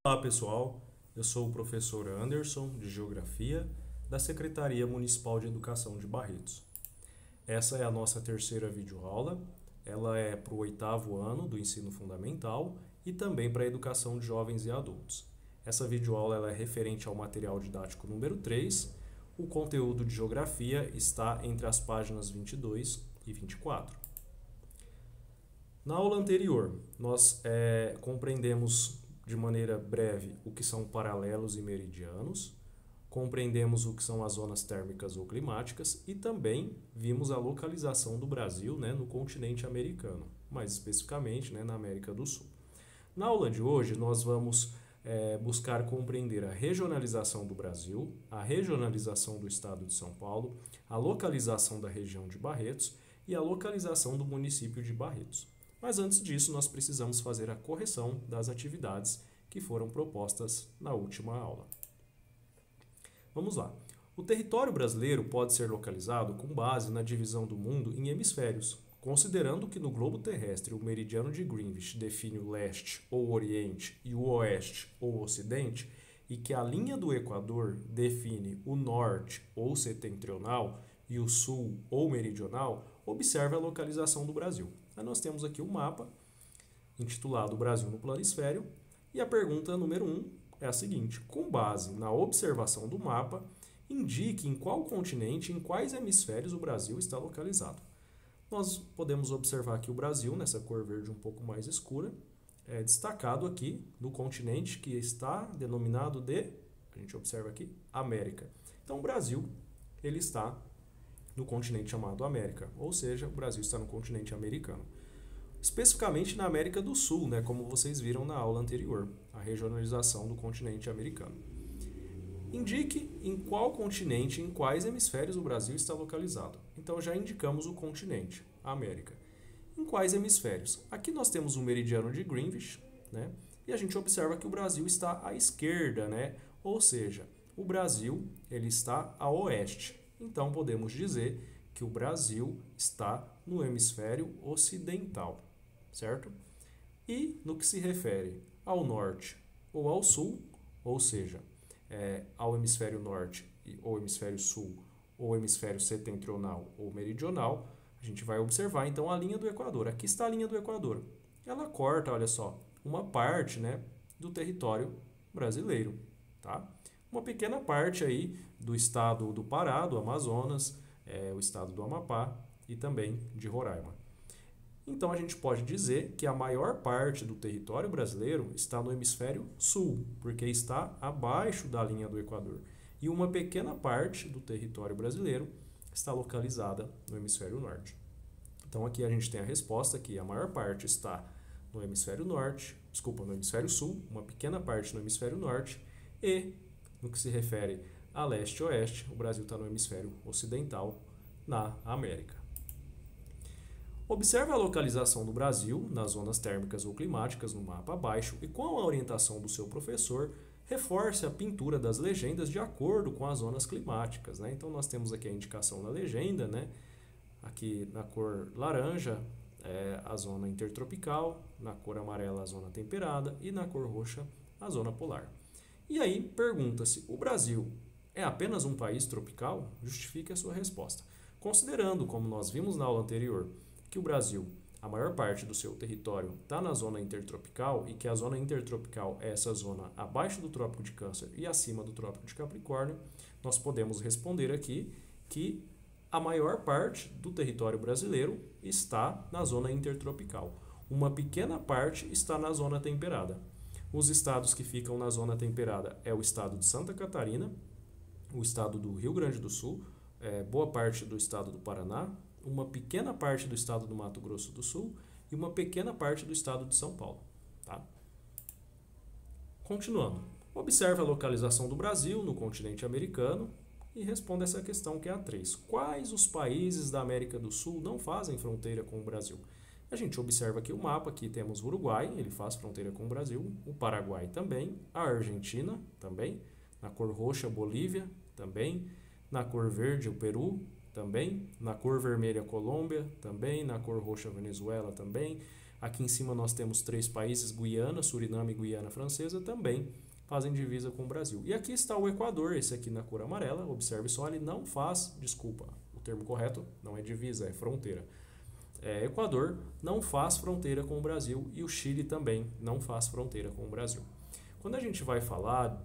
Olá pessoal, eu sou o professor Anderson de Geografia da Secretaria Municipal de Educação de Barretos. Essa é a nossa terceira videoaula, ela é para o 8º ano do ensino fundamental e também para a educação de jovens e adultos. Essa videoaula ela é referente ao material didático número 3, o conteúdo de Geografia está entre as páginas 22 e 24. Na aula anterior, nós compreendemos de maneira breve o que são paralelos e meridianos, compreendemos o que são as zonas térmicas ou climáticas e também vimos a localização do Brasil, no continente americano, mais especificamente, na América do Sul. Na aula de hoje, nós vamos buscar compreender a regionalização do Brasil, a regionalização do estado de São Paulo, a localização da região de Barretos e a localização do município de Barretos. Mas antes disso, nós precisamos fazer a correção das atividades que foram propostas na última aula. Vamos lá. O território brasileiro pode ser localizado com base na divisão do mundo em hemisférios, considerando que no globo terrestre o meridiano de Greenwich define o leste ou oriente e o oeste ou ocidente, e que a linha do Equador define o norte ou setentrional e o sul ou meridional. Observe a localização do Brasil. Aí nós temos aqui um mapa intitulado Brasil no Planisfério e a pergunta número 1 é a seguinte: com base na observação do mapa, indique em qual continente, em quais hemisférios o Brasil está localizado. Nós podemos observar aqui o Brasil, nessa cor verde um pouco mais escura, destacado aqui no continente que está denominado de, a gente observa aqui, América. Então o Brasil, ele está no continente chamado América, ou seja, o Brasil está no continente americano. Especificamente na América do Sul, como vocês viram na aula anterior, a regionalização do continente americano. Indique em qual continente, em quais hemisférios o Brasil está localizado. Então já indicamos o continente, a América. Em quais hemisférios? Aqui nós temos o meridiano de Greenwich, e a gente observa que o Brasil está à esquerda, ou seja, o Brasil ele está a oeste. Então, podemos dizer que o Brasil está no hemisfério ocidental, certo? E no que se refere ao norte ou ao sul, ou seja, ao hemisfério norte ou hemisfério sul ou hemisfério setentrional ou meridional, a gente vai observar então a linha do Equador. Aqui está a linha do Equador. Ela corta, olha só, uma parte do território brasileiro, tá? Uma pequena parte aí do estado do Pará, do Amazonas, o estado do Amapá e também de Roraima. Então a gente pode dizer que a maior parte do território brasileiro está no hemisfério sul, porque está abaixo da linha do Equador. E uma pequena parte do território brasileiro está localizada no hemisfério norte. Então aqui a gente tem a resposta que a maior parte está no hemisfério norte, no hemisfério sul, uma pequena parte no hemisfério norte e no que se refere a leste e oeste, o Brasil está no hemisfério ocidental, na América. Observe a localização do Brasil nas zonas térmicas ou climáticas no mapa abaixo e, com a orientação do seu professor, reforce a pintura das legendas de acordo com as zonas climáticas. Então, nós temos aqui a indicação da legenda, aqui na cor laranja, a zona intertropical, na cor amarela, a zona temperada e na cor roxa, a zona polar. E aí, pergunta-se, o Brasil é apenas um país tropical? Justifique a sua resposta. Considerando, como nós vimos na aula anterior, que o Brasil, a maior parte do seu território está na zona intertropical e que a zona intertropical é essa zona abaixo do Trópico de Câncer e acima do Trópico de Capricórnio, nós podemos responder aqui que a maior parte do território brasileiro está na zona intertropical. Uma pequena parte está na zona temperada. Os estados que ficam na zona temperada é o estado de Santa Catarina, o estado do Rio Grande do Sul, boa parte do estado do Paraná, uma pequena parte do estado do Mato Grosso do Sul e uma pequena parte do estado de São Paulo. Tá? Continuando. Observe a localização do Brasil no continente americano e responda essa questão que é a 3. Quais os países da América do Sul não fazem fronteira com o Brasil? A gente observa aqui o mapa, aqui temos o Uruguai, ele faz fronteira com o Brasil, o Paraguai também, a Argentina também, na cor roxa Bolívia também, na cor verde o Peru também, na cor vermelha Colômbia também, na cor roxa Venezuela também, Aqui em cima nós temos 3 países, Guiana, Suriname e Guiana Francesa, também fazem divisa com o Brasil. E aqui está o Equador, esse aqui na cor amarela, observe só, ele não faz, desculpa, o termo correto não é divisa, é fronteira. Equador não faz fronteira com o Brasil e o Chile também não faz fronteira com o Brasil. Quando a gente vai falar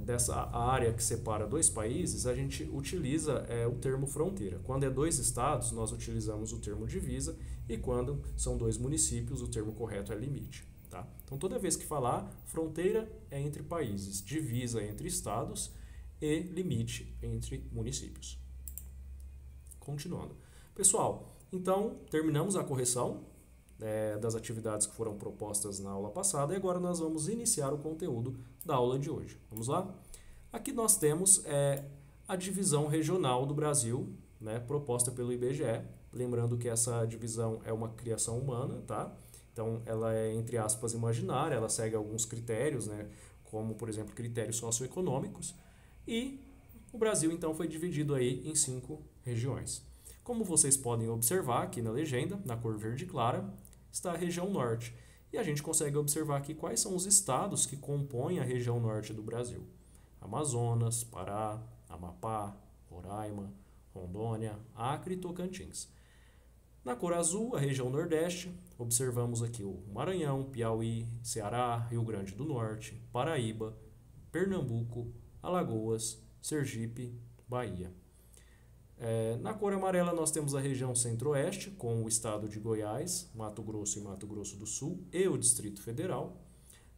dessa área que separa 2 países, a gente utiliza o termo fronteira. Quando é 2 estados, nós utilizamos o termo divisa, e quando são 2 municípios, o termo correto é limite. Tá? Então, toda vez que falar, fronteira é entre países, divisa é entre estados e limite entre municípios. Continuando. Pessoal, então terminamos a correção das atividades que foram propostas na aula passada e agora nós vamos iniciar o conteúdo da aula de hoje. Vamos lá? Aqui nós temos a divisão regional do Brasil, né, proposta pelo IBGE. Lembrando que essa divisão é uma criação humana, tá? Então, ela é, entre aspas, imaginária, ela segue alguns critérios, né, como, por exemplo, critérios socioeconômicos. E o Brasil, então, foi dividido aí em 5 regiões. Como vocês podem observar aqui na legenda, na cor verde clara, está a região norte. E a gente consegue observar aqui quais são os estados que compõem a região norte do Brasil. Amazonas, Pará, Amapá, Roraima, Rondônia, Acre e Tocantins. Na cor azul, a região nordeste, observamos aqui o Maranhão, Piauí, Ceará, Rio Grande do Norte, Paraíba, Pernambuco, Alagoas, Sergipe, Bahia. Na cor amarela nós temos a região centro-oeste, com o estado de Goiás, Mato Grosso e Mato Grosso do Sul e o Distrito Federal.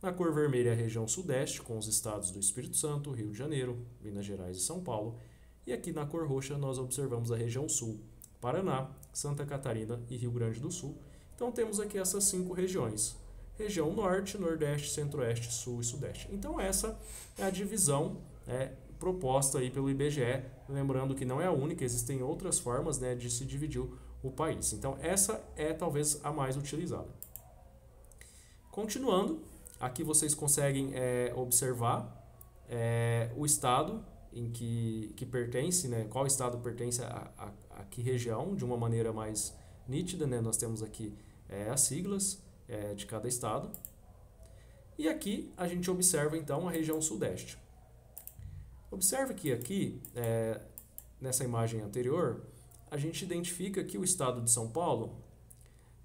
Na cor vermelha a região sudeste, com os estados do Espírito Santo, Rio de Janeiro, Minas Gerais e São Paulo. E aqui na cor roxa nós observamos a região sul, Paraná, Santa Catarina e Rio Grande do Sul. Então temos aqui essas 5 regiões. Região norte, nordeste, centro-oeste, sul e sudeste. Então essa é a divisão proposta aí pelo IBGE, lembrando que não é a única, existem outras formas, né, de se dividir o país. Então, essa é talvez a mais utilizada. Continuando, aqui vocês conseguem observar o estado em que pertence, né, qual estado pertence a que região, de uma maneira mais nítida, né, nós temos aqui as siglas de cada estado. E aqui a gente observa, então, a região sudeste. Observe que aqui, nessa imagem anterior, a gente identifica que o estado de São Paulo,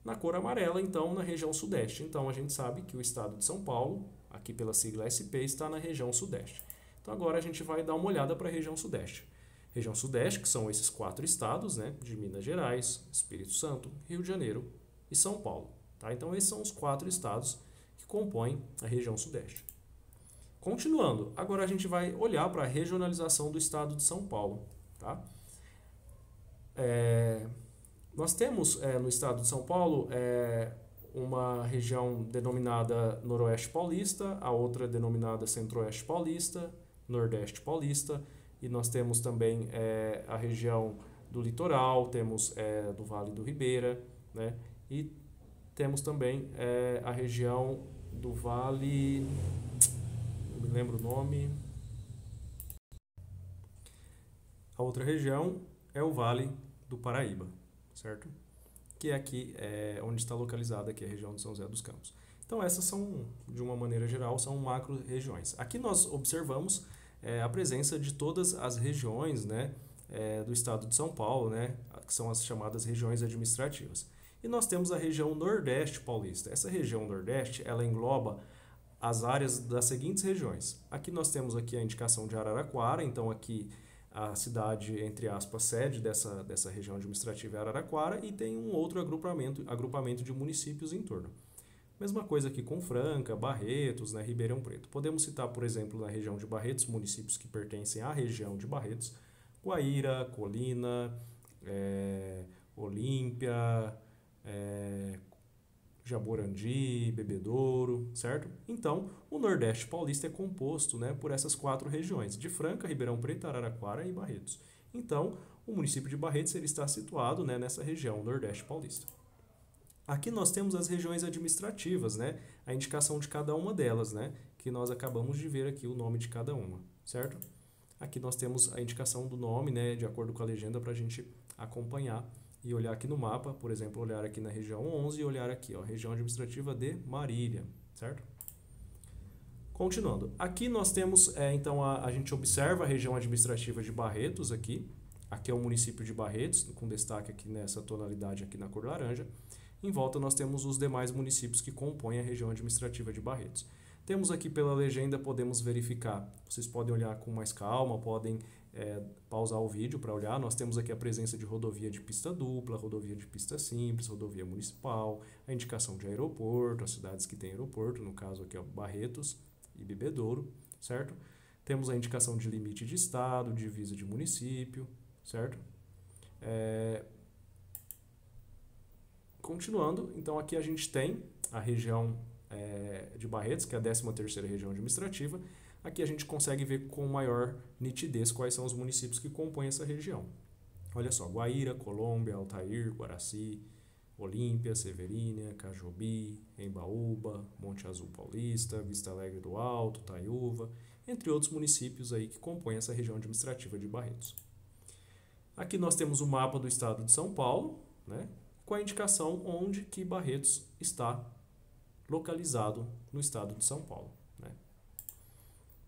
na cor amarela, então, na região sudeste. Então, a gente sabe que o estado de São Paulo, aqui pela sigla SP, está na região sudeste. Então, agora a gente vai dar uma olhada para a região sudeste. Região sudeste, que são esses 4 estados, né, de Minas Gerais, Espírito Santo, Rio de Janeiro e São Paulo. Tá? Então, esses são os 4 estados que compõem a região sudeste. Continuando, agora a gente vai olhar para a regionalização do estado de São Paulo. Tá? Nós temos no estado de São Paulo uma região denominada Noroeste Paulista, a outra denominada Centro-Oeste Paulista, Nordeste Paulista, e nós temos também a região do litoral, temos do Vale do Ribeira, né? E temos também a região do Vale... me lembro o nome. A outra região é o Vale do Paraíba, certo? Que é aqui onde está localizada aqui a região de São José dos Campos. Então essas são, de uma maneira geral, são macro-regiões. Aqui nós observamos a presença de todas as regiões, né, do estado de São Paulo, né, que são as chamadas regiões administrativas. E nós temos a região Nordeste Paulista. Essa região Nordeste, ela engloba as áreas das seguintes regiões. Aqui nós temos aqui a indicação de Araraquara, então aqui a cidade, entre aspas, sede dessa região administrativa é Araraquara, e tem um outro agrupamento de municípios em torno. Mesma coisa aqui com Franca, Barretos, né, Ribeirão Preto. Podemos citar, por exemplo, na região de Barretos, municípios que pertencem à região de Barretos, Guaíra, Colina, Olímpia, Jaborandi, Bebedouro, certo? Então, o Nordeste Paulista é composto, né, por essas 4 regiões, de Franca, Ribeirão Preto, Araraquara e Barretos. Então, o município de Barretos ele está situado, né, nessa região, Nordeste Paulista. Aqui nós temos as regiões administrativas, né, a indicação de cada uma delas, né, que nós acabamos de ver aqui o nome de cada uma, certo? Aqui nós temos a indicação do nome, né, de acordo com a legenda, para a gente acompanhar e olhar aqui no mapa, por exemplo, olhar aqui na região 11 e olhar aqui, ó, região administrativa de Marília, certo? Continuando, aqui nós temos, então, a gente observa a região administrativa de Barretos aqui é o município de Barretos, com destaque aqui nessa tonalidade aqui na cor laranja. Em volta nós temos os demais municípios que compõem a região administrativa de Barretos. Temos aqui pela legenda, podemos verificar, vocês podem olhar com mais calma, podem pausar o vídeo para olhar. Nós temos aqui a presença de rodovia de pista dupla, rodovia de pista simples, rodovia municipal, a indicação de aeroporto, as cidades que têm aeroporto, no caso aqui, ó, Barretos e Bebedouro, certo? Temos a indicação de limite de estado, divisa de município, certo? Continuando, então aqui a gente tem a região de Barretos, que é a 13ª região administrativa. Aqui a gente consegue ver com maior nitidez quais são os municípios que compõem essa região. Olha só, Guaíra, Colômbia, Altair, Guaraci, Olímpia, Severínia, Cajobi, Embaúba, Monte Azul Paulista, Vista Alegre do Alto, Taiúva, entre outros municípios aí que compõem essa região administrativa de Barretos. Aqui nós temos o mapa do estado de São Paulo, né, com a indicação onde que Barretos está localizado no estado de São Paulo, né.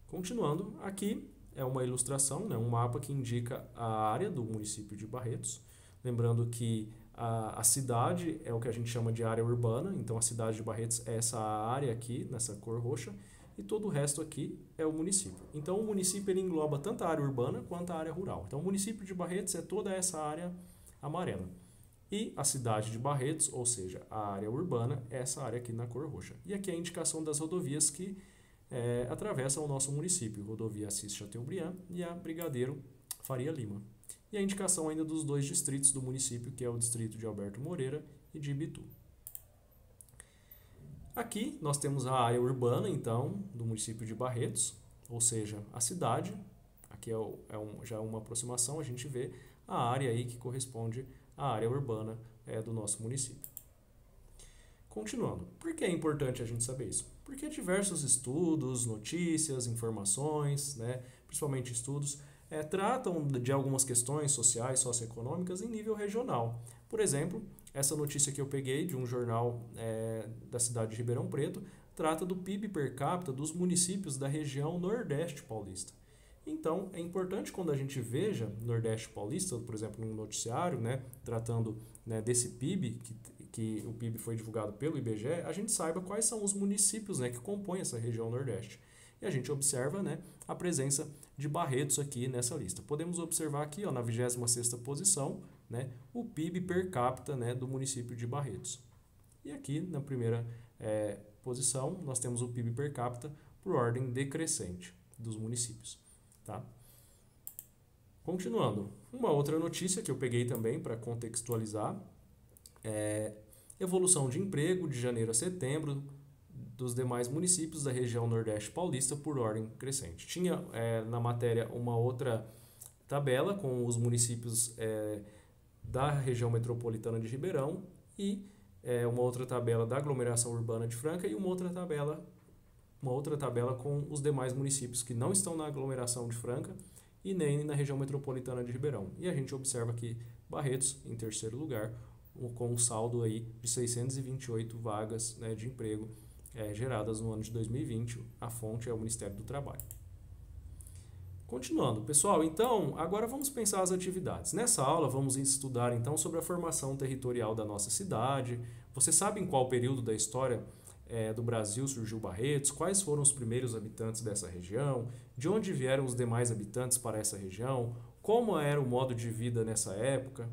Continuando, aqui é uma ilustração, né, um mapa que indica a área do município de Barretos. Lembrando que a cidade é o que a gente chama de área urbana, então a cidade de Barretos é essa área aqui, nessa cor roxa, e todo o resto aqui é o município. Então o município ele engloba tanto a área urbana quanto a área rural. Então o município de Barretos é toda essa área amarela. E a cidade de Barretos, ou seja, a área urbana, é essa área aqui na cor roxa. E aqui é a indicação das rodovias que atravessam o nosso município, rodovia Assis Chateaubriand e a Brigadeiro Faria Lima. E a indicação ainda dos dois distritos do município, que é o distrito de Alberto Moreira e de Ibitu. Aqui nós temos a área urbana, então, do município de Barretos, ou seja, a cidade. Aqui já é uma aproximação, a gente vê a área aí que corresponde à área urbana do nosso município. Continuando, por que é importante a gente saber isso? Porque diversos estudos, notícias, informações, né, principalmente estudos, tratam de algumas questões sociais, socioeconômicas em nível regional. Por exemplo, essa notícia que eu peguei de um jornal da cidade de Ribeirão Preto trata do PIB per capita dos municípios da região Nordeste Paulista. Então, é importante quando a gente veja Nordeste Paulista, por exemplo, num noticiário, né, tratando, né, desse PIB, que o PIB foi divulgado pelo IBGE, a gente saiba quais são os municípios, né, que compõem essa região Nordeste. E a gente observa, né, a presença de Barretos aqui nessa lista. Podemos observar aqui, ó, na 26ª posição, né, o PIB per capita, né, do município de Barretos. E aqui na primeira posição nós temos o PIB per capita por ordem decrescente dos municípios. Tá? Continuando, uma outra notícia que eu peguei também para contextualizar evolução de emprego de janeiro a setembro dos demais municípios da região Nordeste Paulista por ordem crescente. Tinha na matéria uma outra tabela com os municípios da região metropolitana de Ribeirão e uma outra tabela da aglomeração urbana de Franca e uma outra tabela com os demais municípios que não estão na aglomeração de Franca e nem na região metropolitana de Ribeirão. E a gente observa aqui Barretos em terceiro lugar, com um saldo aí de 628 vagas, né, de emprego geradas no ano de 2020. A fonte é o Ministério do Trabalho. Continuando, pessoal, então, agora vamos pensar as atividades. Nessa aula vamos estudar então sobre a formação territorial da nossa cidade. Você sabe em qual período da história do Brasil surgiu Barretos? Quais foram os primeiros habitantes dessa região? De onde vieram os demais habitantes para essa região? Como era o modo de vida nessa época?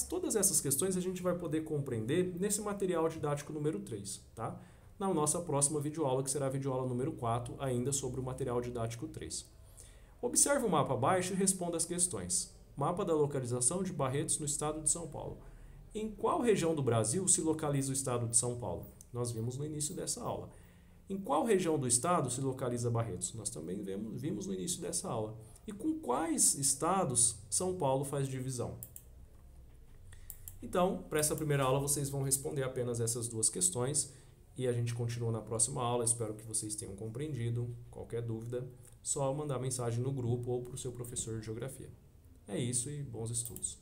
Todas essas questões a gente vai poder compreender nesse material didático número 3, tá? Na nossa próxima videoaula, que será a videoaula número 4, ainda sobre o material didático 3. Observe o mapa abaixo e responda as questões. Mapa da localização de Barretos no estado de São Paulo. Em qual região do Brasil se localiza o estado de São Paulo? Nós vimos no início dessa aula. Em qual região do estado se localiza Barretos? Nós também vimos no início dessa aula. E com quais estados São Paulo faz divisão? Então, para essa primeira aula, vocês vão responder apenas essas duas questões e a gente continua na próxima aula. Espero que vocês tenham compreendido. Qualquer dúvida, só mandar mensagem no grupo ou para o seu professor de geografia. É isso e bons estudos.